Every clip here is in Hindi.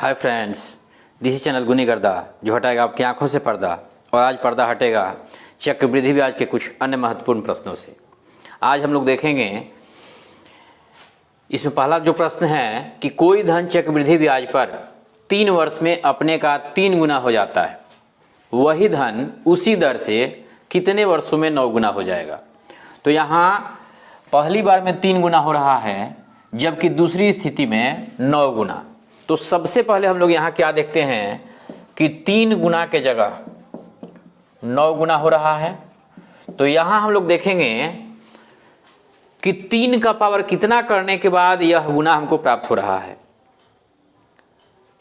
Hi friends, this is channel गुनी गर्दा जो हटाएगा आपकी आंखों से पर्दा। और आज पर्दा हटेगा चक्रवृद्धि ब्याज के कुछ अन्य महत्वपूर्ण प्रश्नों से। आज हम लोग देखेंगे, इसमें पहला जो प्रश्न है कि कोई धन चक्रवृद्धि ब्याज पर 3 वर्ष में अपने का 3 गुना हो जाता है, वही धन उसी दर से कितने वर्षों में 9 गुना हो जाएगा। तो यहाँ पहली बार में 3 गुना हो रहा है, जबकि दूसरी स्थिति में 9 गुना। तो सबसे पहले हम लोग यहाँ क्या देखते हैं कि 3 गुना के जगह 9 गुना हो रहा है। तो यहाँ हम लोग देखेंगे कि 3 का पावर कितना करने के बाद यह गुना हमको प्राप्त हो रहा है।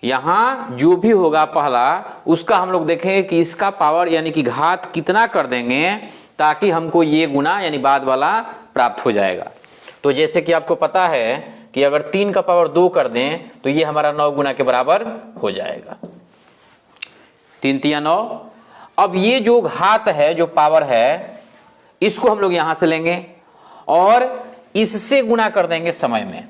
यहाँ जो भी होगा पहला, उसका हम लोग देखेंगे कि इसका पावर यानी कि घात कितना कर देंगे ताकि हमको ये गुना यानी बाद वाला प्राप्त हो जाएगा। तो जैसे कि आपको पता है कि अगर 3 का पावर 2 कर दें तो ये हमारा 9 गुना के बराबर हो जाएगा। 3 तिया 9। अब ये जो घात है, जो पावर है, इसको हम लोग यहां से लेंगे और इससे गुना कर देंगे समय में।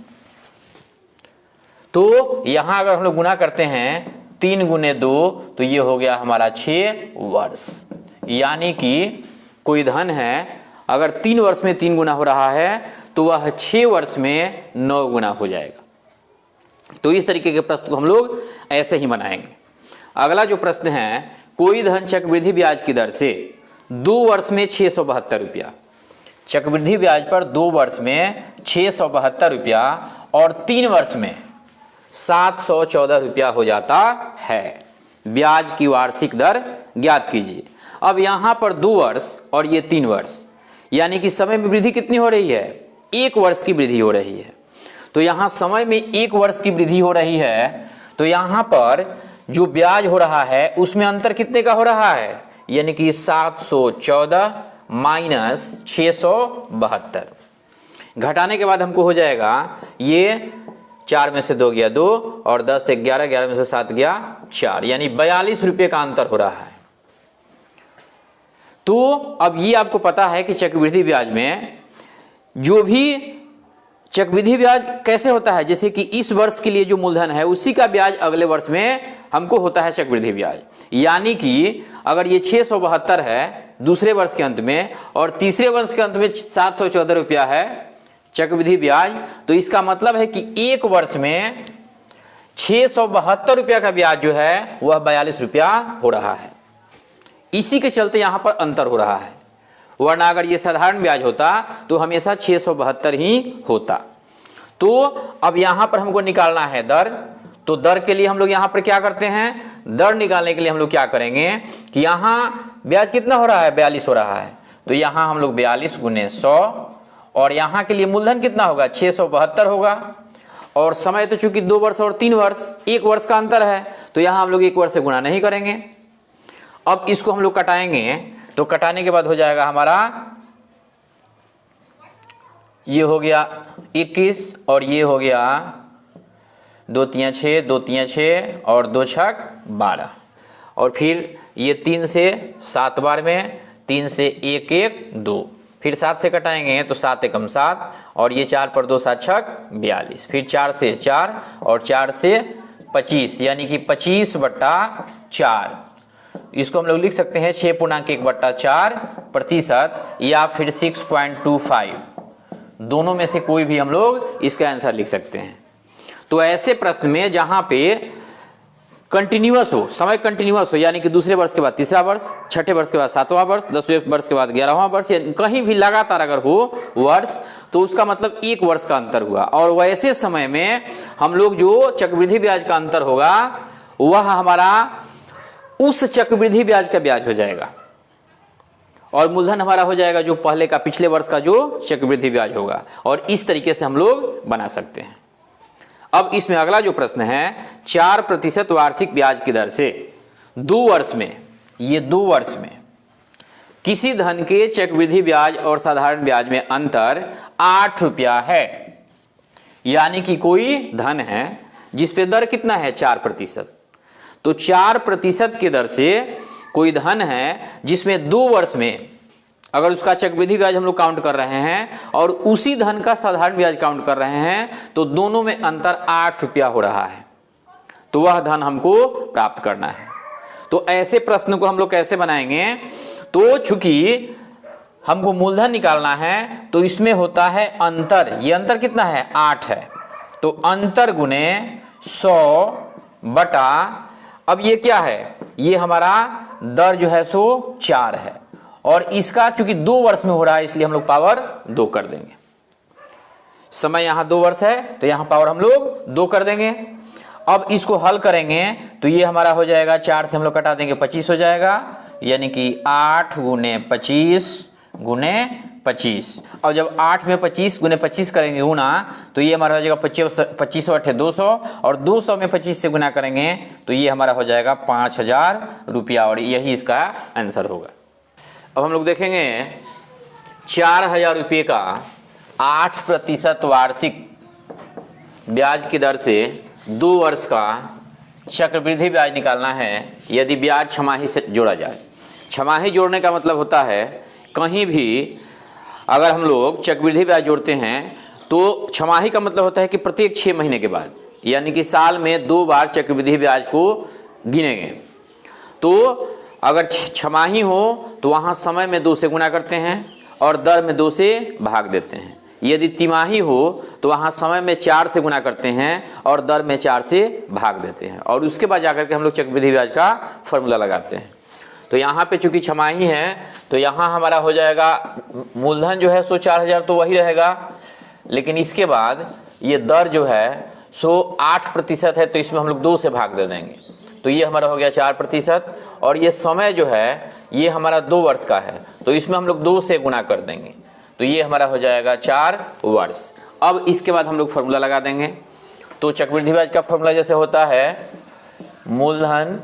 तो यहां अगर हम लोग गुना करते हैं 3 गुने 2 तो ये हो गया हमारा 6 वर्ष। यानी कि कोई धन है, अगर 3 वर्ष में 3 गुना हो रहा है तो वह 6 वर्ष में 9 गुना हो जाएगा। तो इस तरीके के प्रश्न को हम लोग ऐसे ही बनाएंगे। अगला जो प्रश्न है, कोई धन चक्रवृद्धि ब्याज की दर से 2 वर्ष में 672 रुपया, चक्रवृद्धि ब्याज पर 2 वर्ष में 672 रुपया और 3 वर्ष में 714 रुपया हो जाता है। ब्याज की वार्षिक दर ज्ञात कीजिए। अब यहां पर 2 वर्ष और ये 3 वर्ष, यानी कि समय में वृद्धि कितनी हो रही है? 1 वर्ष की वृद्धि हो रही है। तो यहां समय में 1 वर्ष की वृद्धि हो रही है, तो यहां पर जो ब्याज हो रहा है उसमें अंतर कितने का हो रहा है? यानी कि 714 माइनस 672। घटाने के बाद हमको हो जाएगा, ये 4 में से 2 गया 2 और 10 से 11, 11 में से 7 गया 4, यानी 42 रुपये का अंतर हो रहा है। तो अब ये आपको पता है कि चक्रवृद्धि ब्याज में जो भी चक्रवृद्धि ब्याज कैसे होता है, जैसे कि इस वर्ष के लिए जो मूलधन है उसी का ब्याज अगले वर्ष में हमको होता है चक्रवृद्धि ब्याज। यानी कि अगर ये 672 है दूसरे वर्ष के अंत में और तीसरे वर्ष के अंत में 714 रुपया है चक्रवृद्धि ब्याज, तो इसका मतलब है कि 1 वर्ष में 672 रुपया का ब्याज जो है वह 42 रुपया हो रहा है। इसी के चलते यहां पर अंतर हो रहा है, वरना अगर ये साधारण ब्याज होता तो हमेशा 672 ही होता। तो अब यहां पर हमको निकालना है दर। तो दर के लिए हम लोग यहां पर क्या करते हैं, दर निकालने के लिए हम लोग क्या करेंगे कि यहां ब्याज कितना हो रहा है? 42 हो रहा है। तो यहां हम लोग 42 गुने 100 और यहां के लिए मूलधन कितना होगा? 672 होगा। और समय तो चूंकि 2 वर्ष और 3 वर्ष, 1 वर्ष का अंतर है, तो यहां हम लोग 1 वर्ष से गुणा नहीं करेंगे। अब इसको हम लोग कटाएंगे, तो कटाने के बाद हो जाएगा हमारा, ये हो गया 21 और ये हो गया 2 तिया 6, 2 तिया 6 और 2 छक 12। और फिर ये 3 से 7 बार में, 3 से 1 1 2, फिर 7 से कटाएंगे तो 7 एकम 7 और ये 4 पर 2 7 छक 42, फिर 4 से 4 और 4 से 25, यानी कि 25/4। इसको हम लोग लिख सकते हैं 6.1/4% या फिर 6.25, दोनों में से कोई भी हम लोग इसका आंसर लिख सकते हैं। तो ऐसे प्रश्न में जहां पे कंटिन्यूअस हो, समय कंटिन्यूअस हो, यानी कि दूसरे वर्ष के बाद तीसरा वर्ष, छठे वर्ष के बाद 7वां वर्ष, 10वें वर्ष के बाद 11वां वर्ष, या कहीं भी लगातार अगर हो वर्ष, तो उसका मतलब 1 वर्ष का अंतर हुआ। और वैसे समय में हम लोग जो चक्रवृद्धि ब्याज का अंतर होगा वह हमारा उस चक्रवृद्धि ब्याज का ब्याज हो जाएगा और मूलधन हमारा हो जाएगा जो पहले का, पिछले वर्ष का जो चक्रवृद्धि ब्याज होगा। और इस तरीके से हम लोग बना सकते हैं। अब इसमें अगला जो प्रश्न है, 4% वार्षिक ब्याज की दर से 2 वर्ष में, ये 2 वर्ष में किसी धन के चक्रवृद्धि ब्याज और साधारण ब्याज में अंतर 8 रुपया है। यानी कि कोई धन है जिस पे दर कितना है? 4%। तो 4% की दर से कोई धन है जिसमें 2 वर्ष में अगर उसका चक्रवृद्धि ब्याज हम लोग काउंट कर रहे हैं और उसी धन का साधारण ब्याज काउंट कर रहे हैं तो दोनों में अंतर 8 रुपया हो रहा है। तो वह धन हमको प्राप्त करना है। तो ऐसे प्रश्न को हम लोग कैसे बनाएंगे, तो चूंकि हमको मूलधन निकालना है तो इसमें होता है अंतर, ये अंतर कितना है 8 है, तो अंतर गुने 100 बटा, अब ये क्या है, ये हमारा दर जो है सो 4 है और इसका चूंकि 2 वर्ष में हो रहा है इसलिए हम लोग पावर 2 कर देंगे। समय यहां 2 वर्ष है तो यहां पावर हम लोग 2 कर देंगे। अब इसको हल करेंगे तो ये हमारा हो जाएगा 4 से हम लोग कटा देंगे 25 हो जाएगा, यानी कि 8 गुने 25 गुने 25। और जब 8 में 25 गुने 25 करेंगे गुना तो ये हमारा हो जाएगा 25 8 200 और 200 में 25 से गुना करेंगे तो ये हमारा हो जाएगा 5000 रुपया और यही इसका आंसर होगा। अब हम लोग देखेंगे 4000 रुपये का 8% वार्षिक ब्याज की दर से 2 वर्ष का चक्रवृद्धि ब्याज निकालना है यदि ब्याज छमाही से जोड़ा जाए। छमाही जोड़ने का मतलब होता है कहीं भी अगर हम लोग चक्रवृद्धि ब्याज जोड़ते हैं तो छमाही का मतलब होता है कि प्रत्येक 6 महीने के बाद, यानी कि साल में 2 बार चक्रवृद्धि ब्याज को गिनेंगे। तो अगर छमाही हो तो वहाँ समय में 2 से गुना करते हैं और दर में 2 से भाग देते हैं। यदि तिमाही हो तो वहाँ समय में 4 से गुना करते हैं और दर में 4 से भाग देते हैं और उसके बाद जाकर के हम लोग चक्रवृद्धि ब्याज का फॉर्मूला लगाते हैं। तो यहाँ पे चूंकि छमाही है तो यहाँ हमारा हो जाएगा मूलधन जो है सो 4000 तो वही रहेगा, लेकिन इसके बाद ये दर जो है सो 8% है तो इसमें हम लोग 2 से भाग दे देंगे तो ये हमारा हो गया 4% और ये समय जो है ये हमारा 2 वर्ष का है तो इसमें हम लोग 2 से गुना कर देंगे तो ये हमारा हो जाएगा 4 वर्ष। अब इसके बाद हम लोग फॉर्मूला लगा देंगे। तो चक्रवृद्धि ब्याज का फॉर्मूला जैसे होता है मूलधन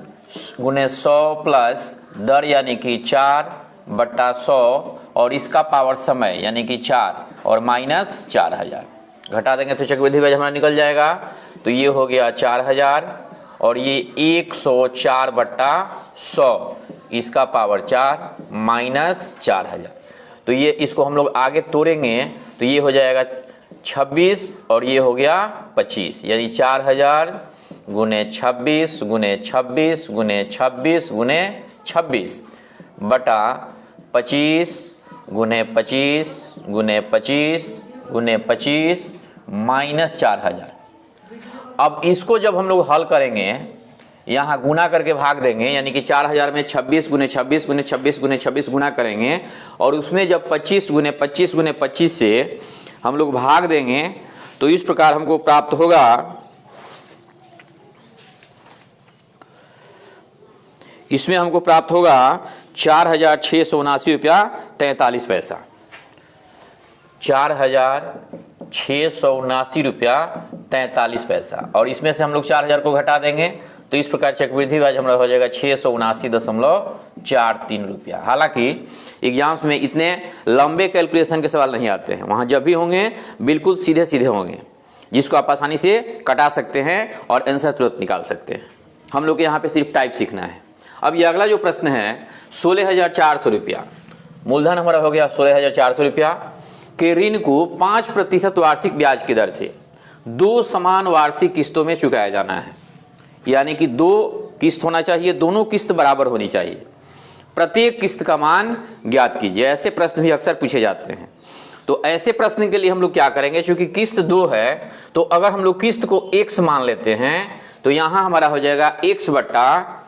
गुने 100 प्लस दर यानी कि 4/100 और इसका पावर समय यानी कि 4 और माइनस 4000 घटा देंगे तो चक्रवृद्धि ब्याज हमारा निकल जाएगा। तो ये हो गया 4000 और ये 100/100 इसका पावर 4 माइनस 4000। तो ये इसको हम लोग आगे तोड़ेंगे तो ये हो जाएगा 26 और ये हो गया 25, यानी 4000 गुने 26 गुने 26 गुने 26 गुने 26 बटा 25 गुने 25 गुने 25 गुने 25 माइनस 4000। अब इसको जब हम लोग हल करेंगे यहाँ गुना करके भाग देंगे, यानी कि 4000 में 26 गुने 26 गुने 26 गुने 26 गुना करेंगे और उसमें जब 25 गुने 25 गुने 25 से हम लोग भाग देंगे तो इस प्रकार हमको प्राप्त होगा इसमें हमको प्राप्त होगा 4679 रुपया 43 पैसा। 4679 रुपया 43 पैसा और इसमें से हम लोग 4000 को घटा देंगे तो इस प्रकार चक्रवृद्धि ब्याज हमारा हो जाएगा 679.43 रुपया। हालांकि एग्जाम्स में इतने लंबे कैलकुलेशन के सवाल नहीं आते हैं, वहाँ जब भी होंगे बिल्कुल सीधे सीधे होंगे जिसको आप आसानी से कटा सकते हैं और आंसर तुरंत निकाल सकते हैं। हम लोग यहाँ पे सिर्फ टाइप सीखना है। अब ये अगला जो प्रश्न है 16,400 रुपया, मूलधन हमारा हो गया 16,400 रुपया के ऋण को 5% वार्षिक ब्याज की दर से 2 समान वार्षिक किस्तों में चुकाया जाना है, यानी कि 2 किस्त होना चाहिए, दोनों किस्त बराबर होनी चाहिए। प्रत्येक किस्त का मान ज्ञात कीजिए। ऐसे प्रश्न भी अक्सर पूछे जाते हैं। तो ऐसे प्रश्न के लिए हम लोग क्या करेंगे, क्योंकि किस्त 2 है तो अगर हम लोग किस्त को x मान लेते हैं तो यहां हमारा हो जाएगा x बटा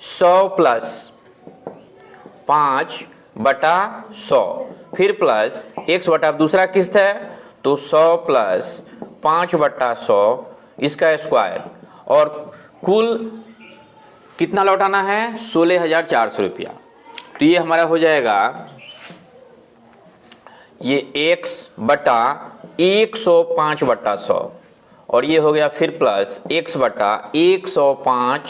100 प्लस 5/100 फिर प्लस x बटा दूसरा किस्त है तो 100 प्लस 5/100 इसका स्क्वायर और कुल कितना लौटाना है 16,400 रुपया। तो ये हमारा हो जाएगा ये x बटा 105/100 और ये हो गया फिर प्लस x बटा 105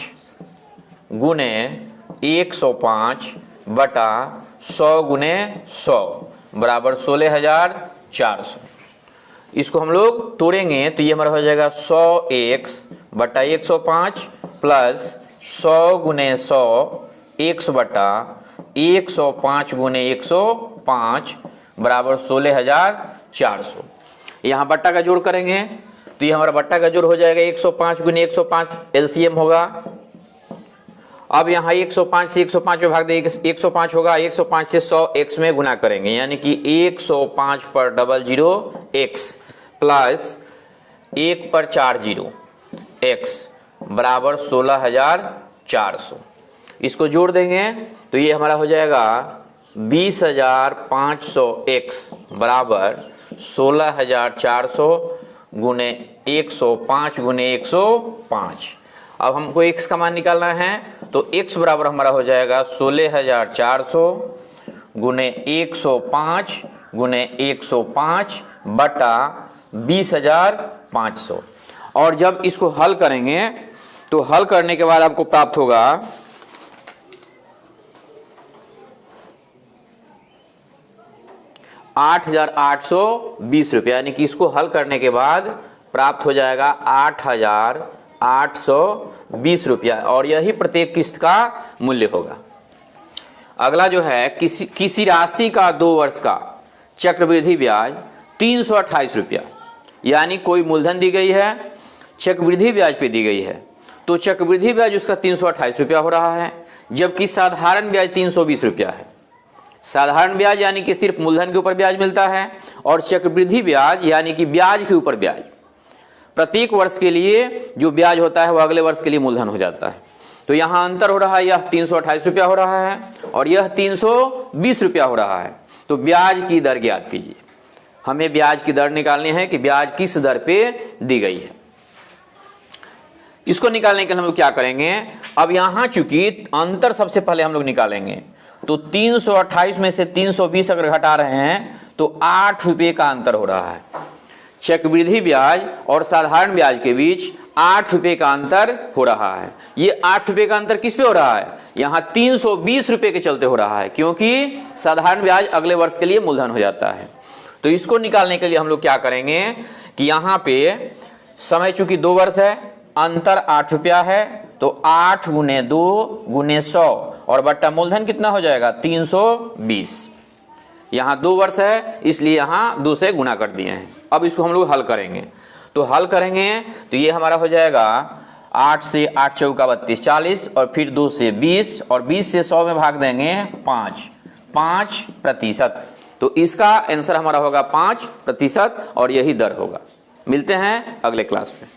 गुने 105 बटा 100 गुने 100 बराबर 16,400। इसको हम लोग तोड़ेंगे तो ये हमारा हो जाएगा 100x बटा 105 प्लस 100 गुने 100 x बटा 105 गुने 105 बराबर 16,400। यहाँ बट्टा का जोड़ करेंगे तो ये हमारा बट्टा का जोड़ हो जाएगा 105 गुने 105, एलसीएम होगा। अब यहाँ 105 से 105 में भाग दे 105 होगा, 105 से 100 x में गुना करेंगे, यानी कि 105 पर 00 x प्लस 1 पर 40 x बराबर 16,400। इसको जोड़ देंगे तो ये हमारा हो जाएगा 20,500 x बराबर 16,400 गुने 105 गुने 105। अब हमको x का मान निकालना है तो x बराबर हमारा हो जाएगा 16,400 गुने 105 गुने 105 बटा 20,500। और जब इसको हल करेंगे तो हल करने के बाद आपको प्राप्त होगा 8,820 रुपया, यानी कि इसको हल करने के बाद प्राप्त हो जाएगा 8,820 रुपया, और यही प्रत्येक किस्त का मूल्य होगा। अगला जो है किसी राशि का 2 वर्ष का चक्रवृद्धि ब्याज 328 रुपया, यानी कोई मूलधन दी गई है, चक्रवृद्धि ब्याज पे दी गई है, तो चक्रवृद्धि ब्याज उसका 328 रुपया हो रहा है, जबकि साधारण ब्याज 320 रुपया है। साधारण ब्याज यानी कि सिर्फ मूलधन के ऊपर ब्याज मिलता है, और चक्रवृद्धि ब्याज यानी कि ब्याज के ऊपर ब्याज, प्रत्येक वर्ष के लिए जो ब्याज होता है वो अगले वर्ष के लिए मूलधन हो जाता है। तो यहाँ अंतर हो रहा है, यह 328 रुपया हो रहा है और यह 320 रुपया हो रहा है। तो ब्याज की दर ज्ञात कीजिए, हमें ब्याज की दर निकालनी है कि ब्याज किस दर पे दी गई है। इसको निकालने के लिए हम लोग क्या करेंगे, अब यहाँ चूंकि अंतर सबसे पहले हम लोग निकालेंगे, तो 328 में से 320 अगर घटा रहे हैं तो 8 रुपये का अंतर हो रहा है। चक्रवृद्धि ब्याज और साधारण ब्याज के बीच 8 रुपये का अंतर हो रहा है। ये 8 रुपये का अंतर किस पे हो रहा है, यहाँ 320 रुपये के चलते हो रहा है, क्योंकि साधारण ब्याज अगले वर्ष के लिए मूलधन हो जाता है। तो इसको निकालने के लिए हम लोग क्या करेंगे कि यहाँ पे समय चूंकि 2 वर्ष है, अंतर 8 रुपया है, तो 8 गुने 2 गुने 100 और बट्टा मूलधन कितना हो जाएगा 320। यहाँ 2 वर्ष है इसलिए यहाँ 2 से गुना कर दिए हैं। अब इसको हम लोग हल करेंगे, तो हल करेंगे तो ये हमारा हो जाएगा 8 से 8 चौका 32 40, और फिर 2 से 20, और 20 से 100 में भाग देंगे 5%। तो इसका आंसर हमारा होगा 5%, और यही दर होगा। मिलते हैं अगले क्लास में।